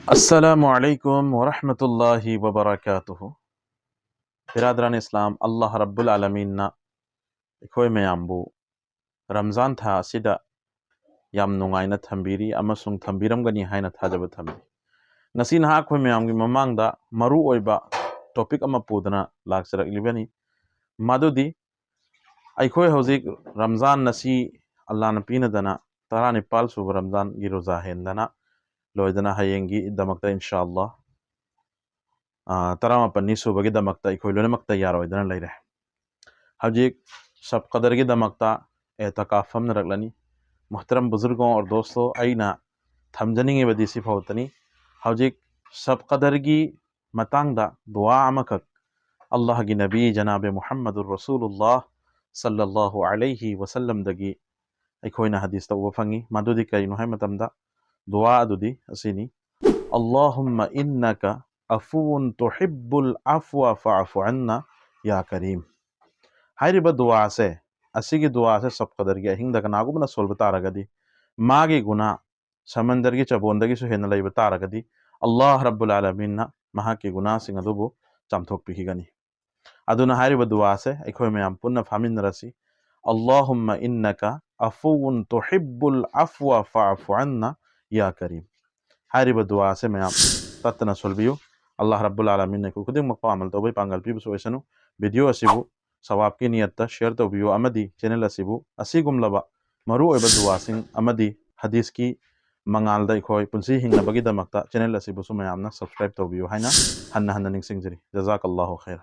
अस्सलामुअलैकुम वरहमतुल्लाहि वबरकातुहु। बिरादरान इस्लाम, अल्लाह रब्बुल आलमीन अखोय मयामबु रमजान था असिदा याम नुंगाइना थंबीरी अमसुंग थंबीरमगनी हाइना थाजब Thumby. ngasi na akhoi mayamgi mamangda maru oiba topic ama pudana laksarakliबani madudi akhoi hojik ramzan nasi allah na pina dana tara nipal sub ramzan gi roza hendana loidana hayengi damakta inshallah तरा मपन्नी सुबह की दमकता इखोई लोनमक तैयार होइदना लेरे हजिक सब कदर की दमकता एतकाफम नरगलनी मोहतरम बुजुर्गों और दोस्तों आईना थमजनिंगे बदीसी फौतनी हजिक सब कदर की मतंगदा दुआ अमकक अल्लाह की नबी जनाब मुहम्मदुर रसूलुल्लाह सल्लल्लाहु अलैहि वसल्लम दगी अखोइना हदीस तौबा फंगी मदुदी कइनो है मतमदा दुआ अदुदी असिनी अल्लाहुम्मा इन्नका अफुवन तुहिब्बुल अफ़्व फ़अफ़ु अन्ना या करीम। हाइरिबा दुआ से असिगी दुआ से सब कदर की अहिंग दगनागुमना सोल बतारगदी मागी गुना समंदर की चबोंदगी सु हेन लई बतारगदी अल्लाह रब्बुल आलमीन ना महा की गुना सिंग अदुबु चमथोक पिहिगनी अदुना हाइरिबा दुआ से अखोय मयाम पुन्ना फामिन रसी अल्लाहुम्मा इन्नका अफुवन तुहिब्बुल अफ़्व फ़अफ़ु अन्ना या करीम। हाइरिबा दुआ से मयाम तत्तना सोलबियो अल्लाह रब्बुल आलमीन ने खुदिंग मक्पा अमल तौबई पांगल पीबसु ओइसनु वीडियो असिबु सवाब की नियत शेयर तौबियो अमदी चैनल असिबु असिगुमलबा मरु ओइबा दुआसिंग अमदी हदीस की मंगाल खोई पुंसी हिंगनबगी दमकता चैनल असिबु सुमयामना सब्सक्राइब तौबियो हाइना हन्ना हन्ना निंगसिंगजरी जज़ाकल्लाहु खैर।